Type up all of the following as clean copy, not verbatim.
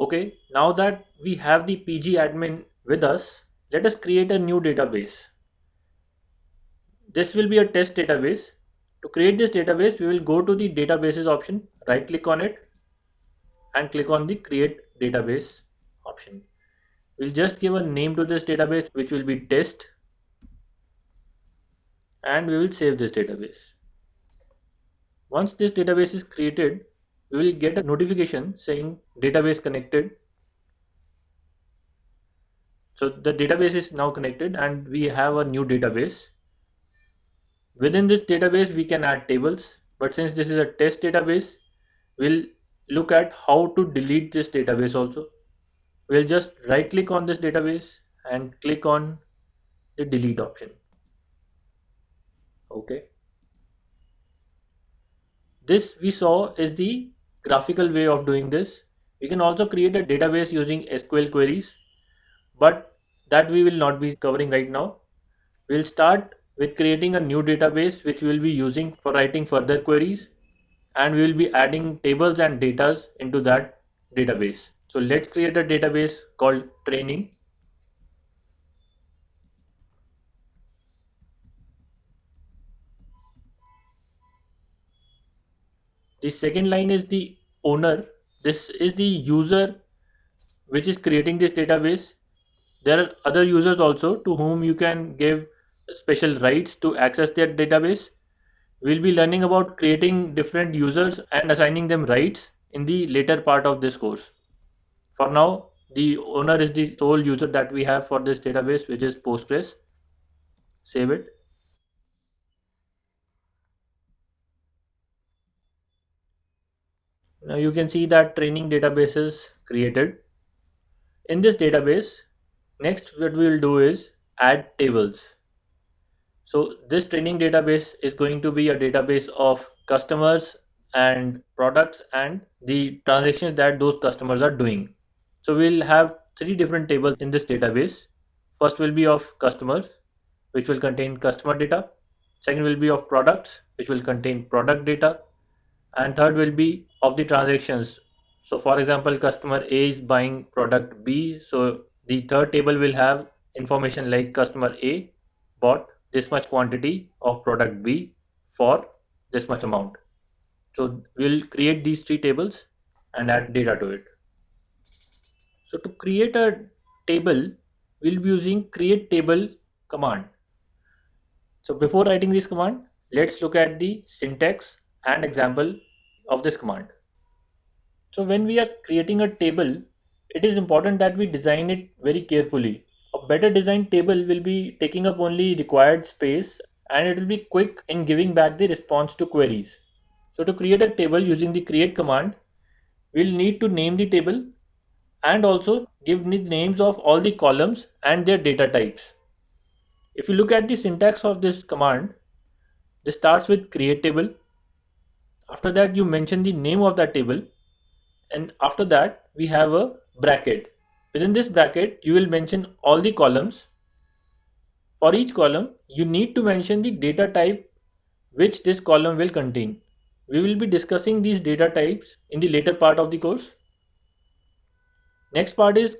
Okay, now that we have the PG admin with us, let us create a new database. This will be a test database. To create this database, we will go to the databases option, right click on it and click on the create database option. We'll just give a name to this database which will be test, and we will save this database. Once this database is created, we will get a notification saying database connected. So the database is now connected and we have a new database. Within this database, we can add tables, but since this is a test database, we'll look at how to delete this database also. We'll just right click on this database and click on the delete option. Okay. This we saw is the graphical way of doing this. We can also create a database using SQL queries, but that we will not be covering right now. We'll start with creating a new database which we will be using for writing further queries, and we will be adding tables and datas into that database. So let's create a database called training. The second line is the owner. This is the user which is creating this database. There are other users also to whom you can give special rights to access their database. We'll be learning about creating different users and assigning them rights in the later part of this course. For now, the owner is the sole user that we have for this database, which is Postgres. Save it. Now you can see that training database is created. In this database, next what we will do is add tables. So this training database is going to be a database of customers and products and the transactions that those customers are doing. So we'll have three different tables in this database. First will be of customers, which will contain customer data. Second will be of products, which will contain product data. And third will be of the transactions. So for example, customer A is buying product B. So the third table will have information like customer A bought this much quantity of product B for this much amount. So we'll create these three tables and add data to it. So to create a table, we'll be using create table command. So before writing this command, let's look at the syntax and example of this command. So when we are creating a table, it is important that we design it very carefully. A better designed table will be taking up only required space and it will be quick in giving back the response to queries. So to create a table using the create command, we'll need to name the table and also give the names of all the columns and their data types. If you look at the syntax of this command, this starts with create table. After that, you mention the name of that table, and after that, we have a bracket. Within this bracket, you will mention all the columns. For each column, you need to mention the data type which this column will contain. We will be discussing these data types in the later part of the course. Next part is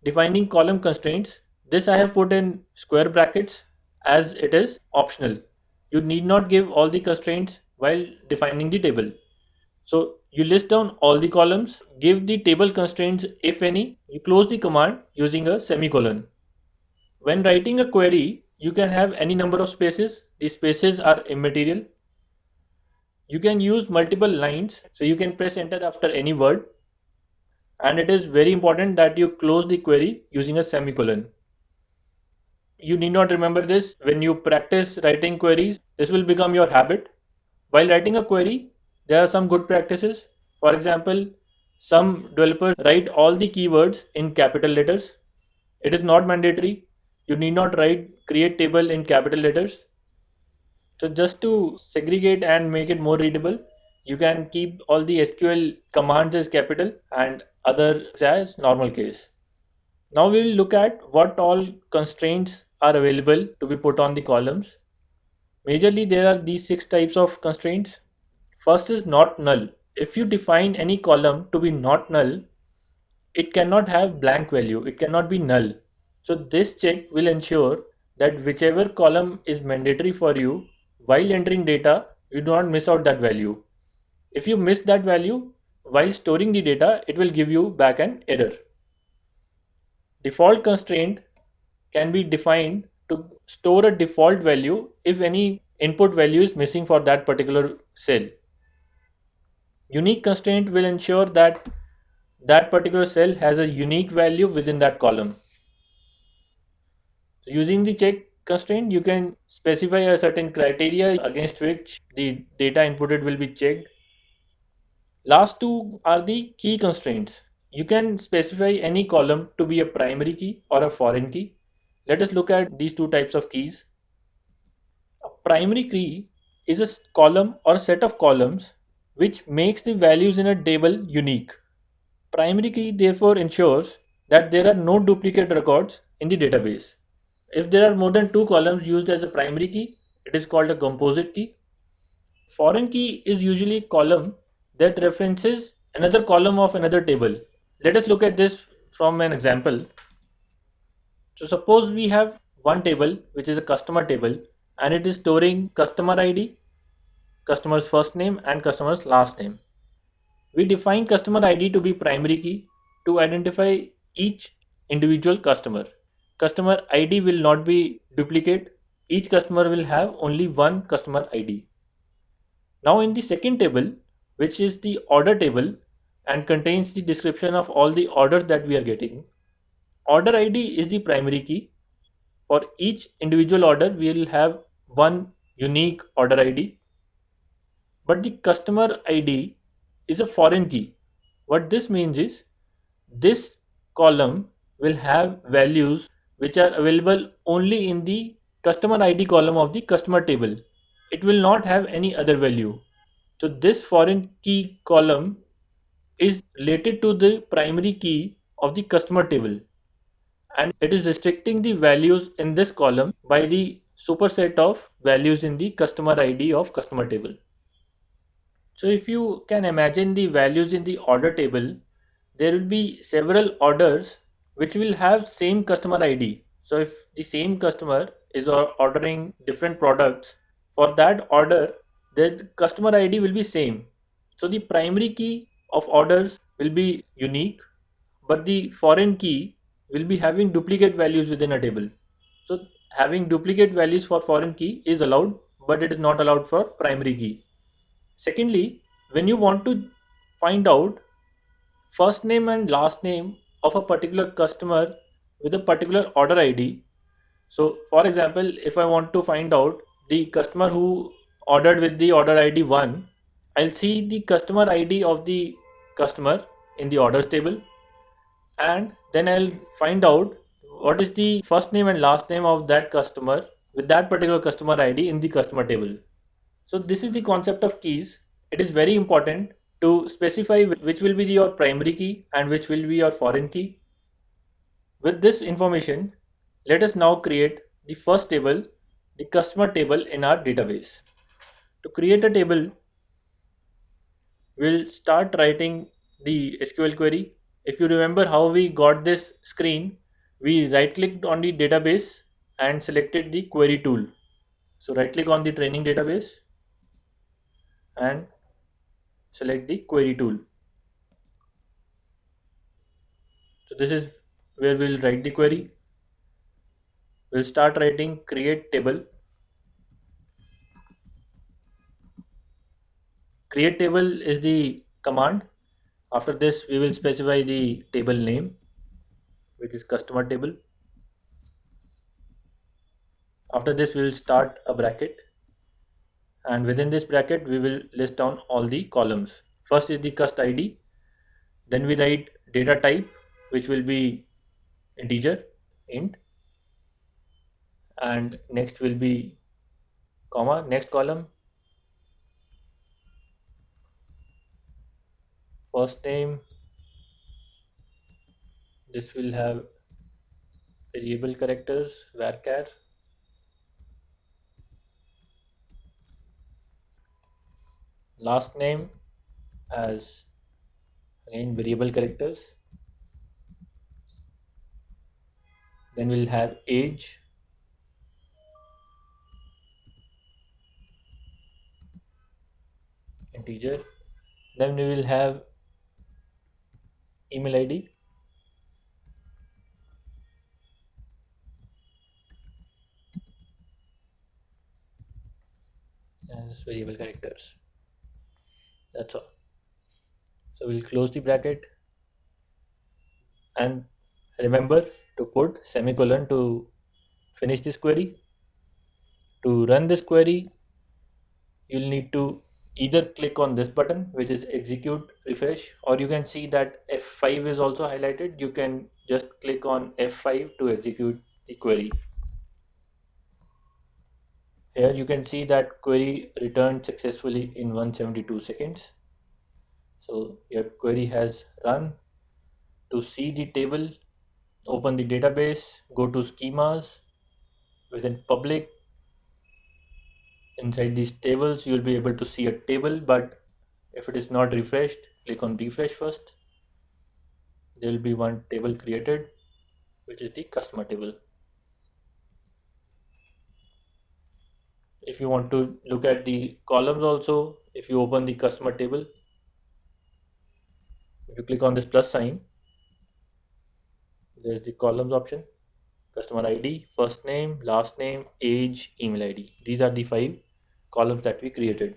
defining column constraints. This I have put in square brackets as it is optional. You need not give all the constraints while defining the table. So you list down all the columns, give the table constraints if any, you close the command using a semicolon. When writing a query, you can have any number of spaces. These spaces are immaterial. You can use multiple lines, so you can press enter after any word. And it is very important that you close the query using a semicolon. You need not remember this when you practice writing queries. This will become your habit. While writing a query, there are some good practices. For example, some developers write all the keywords in capital letters. It is not mandatory. You need not write create table in capital letters. So just to segregate and make it more readable, you can keep all the SQL commands as capital and others as normal case. Now we will look at what all constraints are available to be put on the columns. Majorly there are these six types of constraints. First is not null. If you define any column to be not null, it cannot have blank value, it cannot be null. So this check will ensure that whichever column is mandatory for you while entering data, you do not miss out that value. If you miss that value while storing the data, it will give you back an error. Default constraint can be defined to store a default value if any input value is missing for that particular cell. Unique constraint will ensure that that particular cell has a unique value within that column. Using the check constraint, you can specify a certain criteria against which the data inputted will be checked. Last two are the key constraints. You can specify any column to be a primary key or a foreign key. Let us look at these two types of keys. A primary key is a column or set of columns which makes the values in a table unique. Primary key therefore ensures that there are no duplicate records in the database. If there are more than two columns used as a primary key, it is called a composite key. Foreign key is usually a column that references another column of another table. Let us look at this from an example. So suppose we have one table which is a customer table and it is storing customer ID, customer's first name and customer's last name. We define customer ID to be primary key to identify each individual customer. Customer ID will not be duplicate. Each customer will have only one customer ID. Now in the second table, which is the order table and contains the description of all the orders that we are getting, order ID is the primary key. For each individual order, we will have one unique order ID, but the customer ID is a foreign key. What this means is this column will have values which are available only in the customer ID column of the customer table. It will not have any other value. So this foreign key column is related to the primary key of the customer table, and it is restricting the values in this column by the superset of values in the customer ID of customer table. So if you can imagine the values in the order table, there will be several orders which will have same customer ID. So if the same customer is ordering different products, for that order, the customer ID will be same. So the primary key of orders will be unique, but the foreign key will be having duplicate values within a table. So having duplicate values for foreign key is allowed, but it is not allowed for primary key. Secondly, when you want to find out first name and last name of a particular customer with a particular order ID, so for example, if I want to find out the customer who ordered with the order ID 1, I'll see the customer ID of the customer in the orders table, and then I'll find out what is the first name and last name of that customer with that particular customer ID in the customer table. So this is the concept of keys. It is very important to specify which will be your primary key and which will be your foreign key. With this information, let us now create the first table, the customer table in our database. To create a table, we'll start writing the SQL query. If you remember how we got this screen, we right clicked on the database and selected the query tool. So right click on the training database and select the query tool. So this is where we'll write the query. We'll start writing create table. Create table is the command. After this, we will specify the table name, which is customer table. After this, we will start a bracket, and within this bracket, we will list down all the columns. First is the cust ID. Then we write data type, which will be integer, int, and next will be comma. Next column, first name. This will have variable characters, varchar. Last name as again variable characters. Then we'll have age, integer. Then we will have email ID as variable characters. That's all. So we'll close the bracket and remember to put semicolon to finish this query. To run this query, you'll need to either click on this button, which is execute refresh, or you can see that F5 is also highlighted. You can just click on F5 to execute the query. Here you can see that query returned successfully in 172 seconds. So your query has run. To see the table, open the database, go to schemas. Within public, inside these tables, you'll be able to see a table, but if it is not refreshed, click on refresh first. There will be one table created, which is the customer table. If you want to look at the columns also, if you open the customer table, if you click on this plus sign, there's the columns option, customer ID, first name, last name, age, email ID. These are the 5 columns that we created.